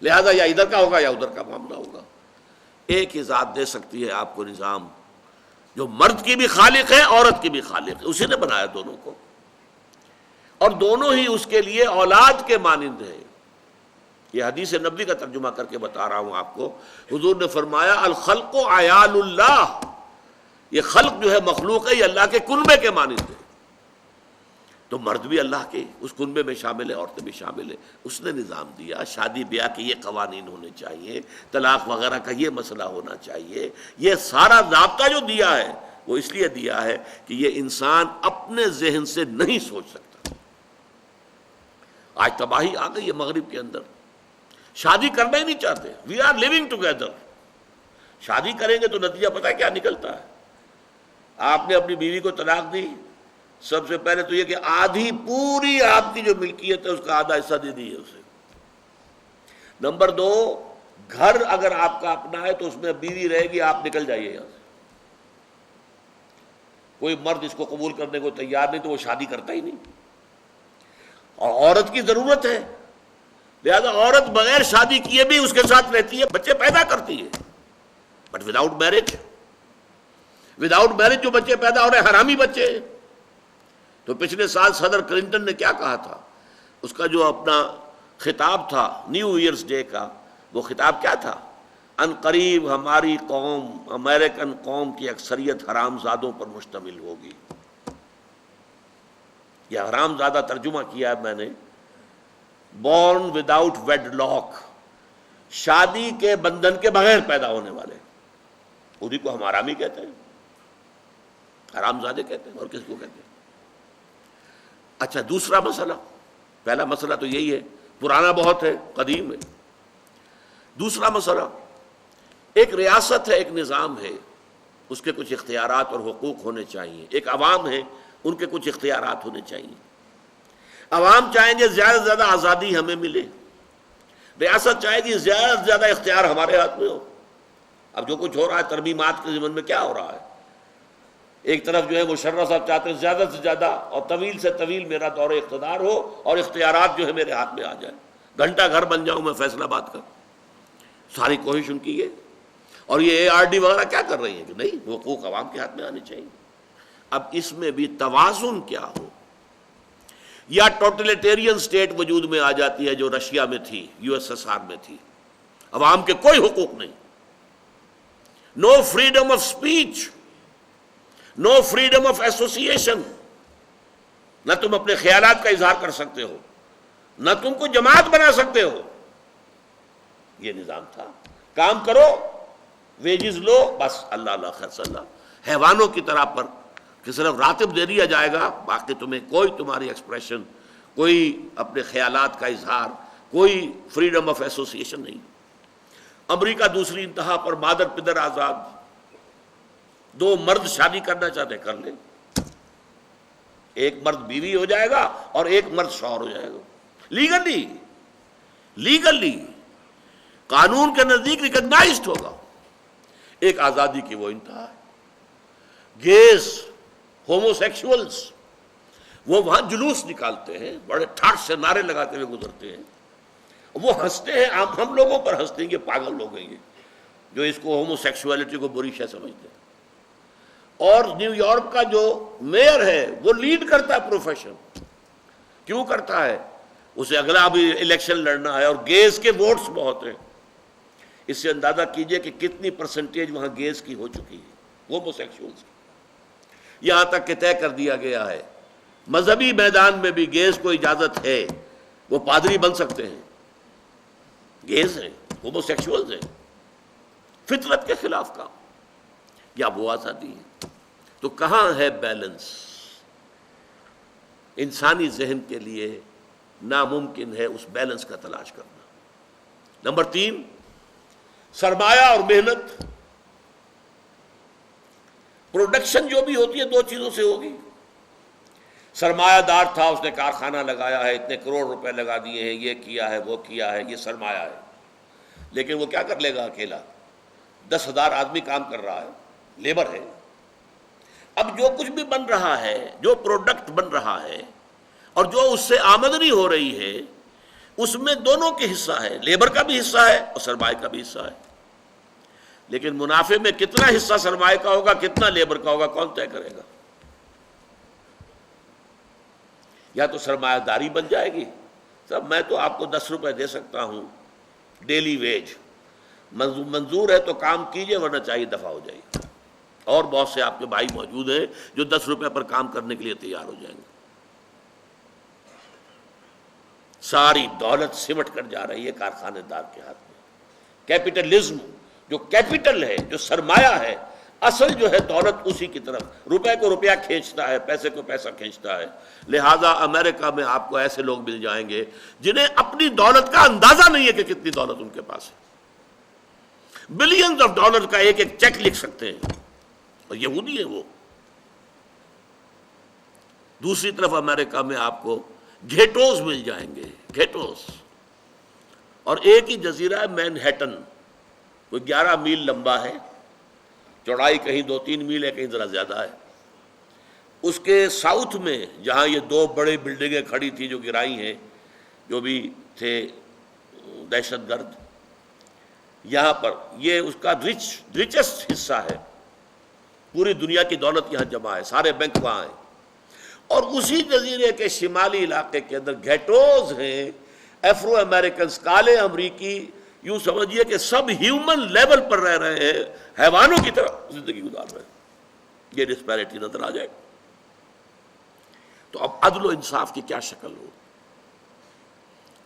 لہذا یا ادھر کا ہوگا یا ادھر کا معاملہ ہوگا۔ ایک ہی ذات دے سکتی ہے آپ کو نظام، جو مرد کی بھی خالق ہے، عورت کی بھی خالق ہے، اسی نے بنایا دونوں کو، اور دونوں ہی اس کے لیے اولاد کے مانند ہیں۔ یہ حدیث نبوی کا ترجمہ کر کے بتا رہا ہوں آپ کو۔ حضور نے فرمایا الخلق عیال اللہ، یہ خلق جو ہے مخلوق ہے، یہ اللہ کے کنبے کے مانند ہے۔ تو مرد بھی اللہ کے اس کنبے میں شامل ہے، عورتیں بھی شامل ہے۔ اس نے نظام دیا، شادی بیاہ کے یہ قوانین ہونے چاہیے، طلاق وغیرہ کا یہ مسئلہ ہونا چاہیے۔ یہ سارا ضابطہ جو دیا ہے وہ اس لیے دیا ہے کہ یہ انسان اپنے ذہن سے نہیں سوچ سکتا۔ آج تباہی آ گئی ہے مغرب کے اندر، شادی کرنا ہی نہیں چاہتے۔ وی آر لیونگ ٹوگیدر، شادی کریں گے تو نتیجہ پتہ ہے کیا نکلتا ہے؟ آپ نے اپنی بیوی کو طلاق دی، سب سے پہلے تو یہ کہ آدھی پوری آپ کی جو ملکیت ہے اس کا آدھا حصہ دے دیے اسے۔ نمبر 2، گھر اگر آپ کا اپنا ہے تو اس میں بیوی رہے گی، آپ نکل جائیے یہاں سے، کوئی مرد اس کو قبول کرنے کو تیار نہیں تو وہ شادی کرتا ہی نہیں. اور عورت کی ضرورت ہے، لہذا عورت بغیر شادی کیے بھی اس کے ساتھ رہتی ہے، بچے پیدا کرتی ہے، بٹ وداؤٹ میرج جو بچے پیدا ہو رہے ہیں حرامی بچے. تو پچھلے سال صدر کلنٹن نے کیا کہا تھا؟ اس کا جو اپنا خطاب تھا نیو ایئرز ڈے کا، وہ خطاب کیا تھا؟ ان قریب ہماری قوم، امریکن قوم کی اکثریت حرام زادوں پر مشتمل ہوگی. یہ حرام زادہ ترجمہ کیا ہے میں نے، بورن وداؤٹ ویڈ لاک، شادی کے بندھن کے بغیر پیدا ہونے والے، انہیں کو ہم حرامی کہتے ہیں، حرام زادے کہتے ہیں. اور کس کو کہتے ہیں؟ اچھا دوسرا مسئلہ، پہلا مسئلہ تو یہی ہے، پرانا بہت ہے، قدیم ہے. دوسرا مسئلہ، ایک ریاست ہے، ایک نظام ہے، اس کے کچھ اختیارات اور حقوق ہونے چاہیے. ایک عوام ہے، ان کے کچھ اختیارات ہونے چاہیے. عوام چاہیں گے زیادہ سے زیادہ آزادی ہمیں ملے، ریاست چاہے گی زیادہ سے زیادہ اختیار ہمارے ہاتھ میں ہو. اب جو کچھ ہو رہا ہے ترمیمات کے ضمن میں کیا ہو رہا ہے؟ ایک طرف جو ہے مشرف صاحب چاہتے ہیں زیادہ سے زیادہ اور طویل سے طویل میرا دور اقتدار ہو اور اختیارات جو ہے میرے ہاتھ میں آ جائیں، گھنٹہ گھر بن جاؤں میں فیصل آباد کا. ساری کوشش ان کی ہے. اور یہ ARD وغیرہ کیا کر رہی ہیں کہ نہیں، حقوق عوام کے ہاتھ میں آنے چاہیے. اب اس میں بھی توازن کیا ہو؟ یا ٹوٹلیٹیرین سٹیٹ وجود میں آ جاتی ہے جو رشیا میں تھی، USSR میں تھی، عوام کے کوئی حقوق نہیں، no freedom of speech, no freedom of association, نہ تم اپنے خیالات کا اظہار کر سکتے ہو، نہ تم کو جماعت بنا سکتے ہو. یہ نظام تھا. کام کرو، ویجز لو، بس اللہ اللہ خیر صلی اللہ، حیوانوں کی طرح پر کہ صرف راتب دے دیا جائے گا، باقی تمہیں کوئی تمہاری ایکسپریشن، کوئی اپنے خیالات کا اظہار، کوئی فریڈم آف ایسوسیشن نہیں. امریکہ دوسری انتہا پر، مادر پدر آزاد، دو مرد شادی کرنا چاہتے کر لیں، ایک مرد بیوی ہو جائے گا اور ایک مرد شوہر ہو جائے گا، لیگلی قانون کے نزدیک ریکگنائزڈ ہوگا. ایک آزادی کی وہ انتہا ہے. گیز، ہومو سیکشولز، وہ وہاں جلوس نکالتے ہیں، بڑے ٹھاٹ سے نعرے لگاتے ہوئے گزرتے ہیں، وہ ہنستے ہیں، ہم لوگوں پر ہنستے ہیں، یہ پاگل لوگ ہیں یہ جو اس کو ہومو سیکشولیٹی کو بری شے سمجھتے ہیں. اور نیو یارک کا جو میئر ہے وہ لیڈ کرتا ہے پروفیشن. کیوں کرتا ہے؟ اسے اگلا بھی الیکشن لڑنا ہے اور گیز کے ووٹس بہت ہیں. اس سے اندازہ کیجئے کہ کتنی پرسنٹیج وہاں گیز کی ہو چکی ہے، ہومو سیکشولز کی. یہاں تک کہ طے کر دیا گیا ہے مذہبی میدان میں بھی گیز کو اجازت ہے، وہ پادری بن سکتے ہیں، گیز ہیں، ہومو سیکشولز ہیں. فطرت کے خلاف کام، یا وہ آزادی ہے. تو کہاں ہے بیلنس؟ انسانی ذہن کے لیے ناممکن ہے اس بیلنس کا تلاش کرنا. نمبر 3، سرمایہ اور محنت. پروڈکشن جو بھی ہوتی ہے دو چیزوں سے ہوگی. سرمایہ دار تھا، اس نے کارخانہ لگایا ہے، اتنے کروڑ روپے لگا دیے ہیں، یہ کیا ہے وہ کیا ہے، یہ سرمایہ ہے. لیکن وہ کیا کر لے گا اکیلا؟ 10,000 آدمی کام کر رہا ہے، لیبر ہے. اب جو کچھ بھی بن رہا ہے، جو پروڈکٹ بن رہا ہے اور جو اس سے آمدنی ہو رہی ہے، اس میں دونوں کے حصہ ہے، لیبر کا بھی حصہ ہے اور سرمایہ کا بھی حصہ ہے. لیکن منافع میں کتنا حصہ سرمایہ کا ہوگا، کتنا لیبر کا ہوگا، کون طے کرے گا؟ یا تو سرمایہ داری بن جائے گی، صاحب میں تو آپ کو 10 روپے دے سکتا ہوں ڈیلی ویج، منظور ہے تو کام کیجئے ورنہ چاہیے دفع ہو جائیے. اور بہت سے آپ کے بھائی موجود ہیں جو 10 روپے پر کام کرنے کے لیے تیار ہو جائیں گے. ساری دولت سمٹ کر جا رہی ہے کارخانے دار کے ہاتھ میں. کیپٹلزم، جو کیپٹل ہے، جو سرمایہ ہے، اصل جو ہے دولت اسی کی طرف، روپے کو روپیہ کھینچتا ہے، پیسے کو پیسہ کھینچتا ہے. لہذا امریکہ میں آپ کو ایسے لوگ مل جائیں گے جنہیں اپنی دولت کا اندازہ نہیں ہے کہ کتنی دولت ان کے پاس ہے. بلینز آف ڈالر کا ایک ایک چیک لکھ سکتے ہیں، اور یہودی ہیں وہ. دوسری طرف امریکہ میں آپ کو گھیٹوز مل جائیں گے، گھیٹوز. اور ایک ہی جزیرہ ہے مینہٹن، کوئی 11 میل لمبا ہے، چوڑائی کہیں 2-3 میل ہے، کہیں ذرا زیادہ ہے. اس کے ساؤتھ میں جہاں یہ دو بڑے بلڈنگیں کھڑی تھی جو گرائی ہیں، جو بھی تھے دہشت گرد، یہاں پر یہ اس کا ریچسٹ حصہ ہے، پوری دنیا کی دولت یہاں جمع ہے، سارے بینک وہاں ہیں، اور اسی جزیرے کے شمالی علاقے کے اندر گھیٹوز ہیں، افرو امریکنز، کالے امریکی، یوں سمجھیے کہ سب ہیومن لیول پر رہ رہے ہیں، حیوانوں کی طرح زندگی گزار رہے ہیں۔ یہ ڈسپیرٹی نظر آ جائے، تو اب عدل و انصاف کی کیا شکل ہو؟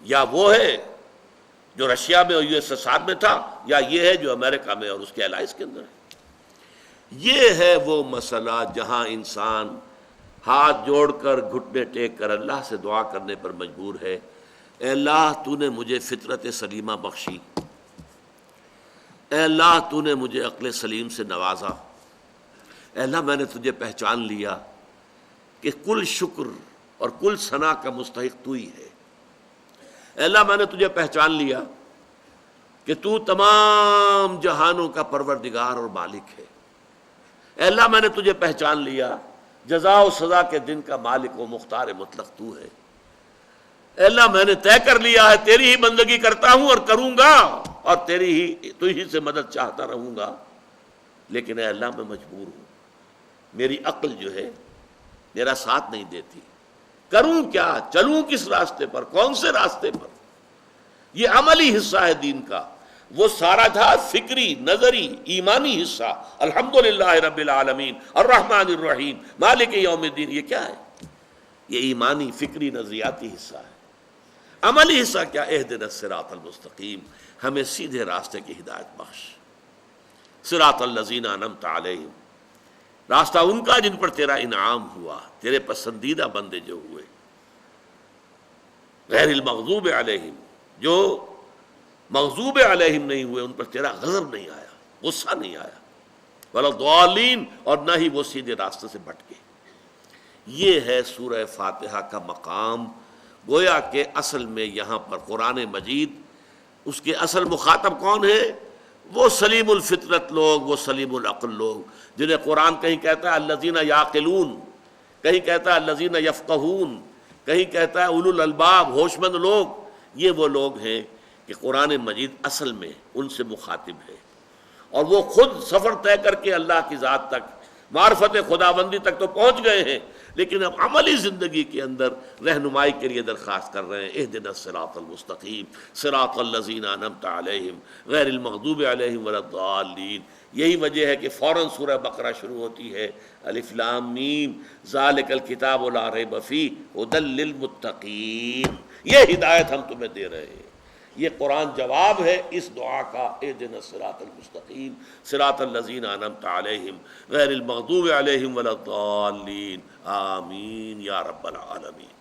یا وہ ہے جو رشیا میں اور یو ایس ایس آر میں تھا، یا یہ ہے جو امریکہ میں اور اس کے الائز کے اندر ہے۔ یہ ہے وہ مسئلہ جہاں انسان ہاتھ جوڑ کر گھٹنے ٹیک کر اللہ سے دعا کرنے پر مجبور ہے، اے اللہ تو نے مجھے فطرت سلیمہ بخشی، اے اللہ تو نے مجھے عقل سلیم سے نوازا، اے اللہ میں نے تجھے پہچان لیا کہ کل شکر اور کل ثنا کا مستحق تو ہی ہے، اے اللہ میں نے تجھے پہچان لیا کہ تو تمام جہانوں کا پروردگار اور مالک ہے، اے اللہ میں نے تجھے پہچان لیا جزا و سزا کے دن کا مالک و مختار مطلق تو ہے، اے اللہ میں نے طے کر لیا ہے تیری ہی بندگی کرتا ہوں اور کروں گا، اور تو ہی سے مدد چاہتا رہوں گا، لیکن اے اللہ میں مجبور ہوں، میری عقل جو ہے میرا ساتھ نہیں دیتی، کروں کیا، چلوں کس راستے پر، کون سے راستے پر؟ یہ عملی حصہ ہے دین کا، وہ سارا تھا فکری، نظری، ایمانی حصہ، الحمدللہ رب العالمین الرحمن الرحیم مالک یوم الدین، یہ کیا ہے؟ یہ ایمانی، فکری، نظریاتی حصہ ہے۔ عملی حصہ کیا؟ اہدنا الصراط المستقیم، ہمیں سیدھے راستے کی ہدایت بخش، صراط الذین انعمت علیہم، راستہ ان کا جن پر تیرا انعام ہوا، تیرے پسندیدہ بندے جو ہوئے، غیر المغضوب علیہم، جو مغضوب علیہم نہیں ہوئے، ان پر تیرا غضب نہیں آیا، غصہ نہیں آیا، ولا الضالین، اور نہ ہی وہ سیدھے راستے سے بھٹکے۔ یہ ہے سورہ فاتحہ کا مقام، گویا کہ اصل میں یہاں پر قرآن مجید، اس کے اصل مخاطب کون ہے؟ وہ سلیم الفطرت لوگ، وہ سلیم العقل لوگ، جنہیں قرآن کہیں کہتا ہے الذین یعقلون، کہیں کہتا ہے الذین یفقہون، کہیں کہتا ہے اولو الالباب، ہوش مند لوگ۔ یہ وہ لوگ ہیں کہ قرآن مجید اصل میں ان سے مخاطب ہے، اور وہ خود سفر طے کر کے اللہ کی ذات تک، معرفت خداوندی تک تو پہنچ گئے ہیں، لیکن اب عملی زندگی کے اندر رہنمائی کے لیے درخواست کر رہے ہیں، اہدنا الصراط المستقیم صراط الذین انعمت علیہم غیر المغضوب علیہم ولا الضالین۔ یہی وجہ ہے کہ فوراً سورہ بقرہ شروع ہوتی ہے، الف لام میم ذالک الکتاب لا ریب فیہ ھدی للمتقین، یہ ہدایت ہم تمہیں دے رہے ہیں۔ یہ قرآن جواب ہے اس دعا کا، اہدنا الصراط المستقیم صراط الذین انعمت علیہم غیر المغضوب علیہم ولا الضالین، آمین یا رب العالمین۔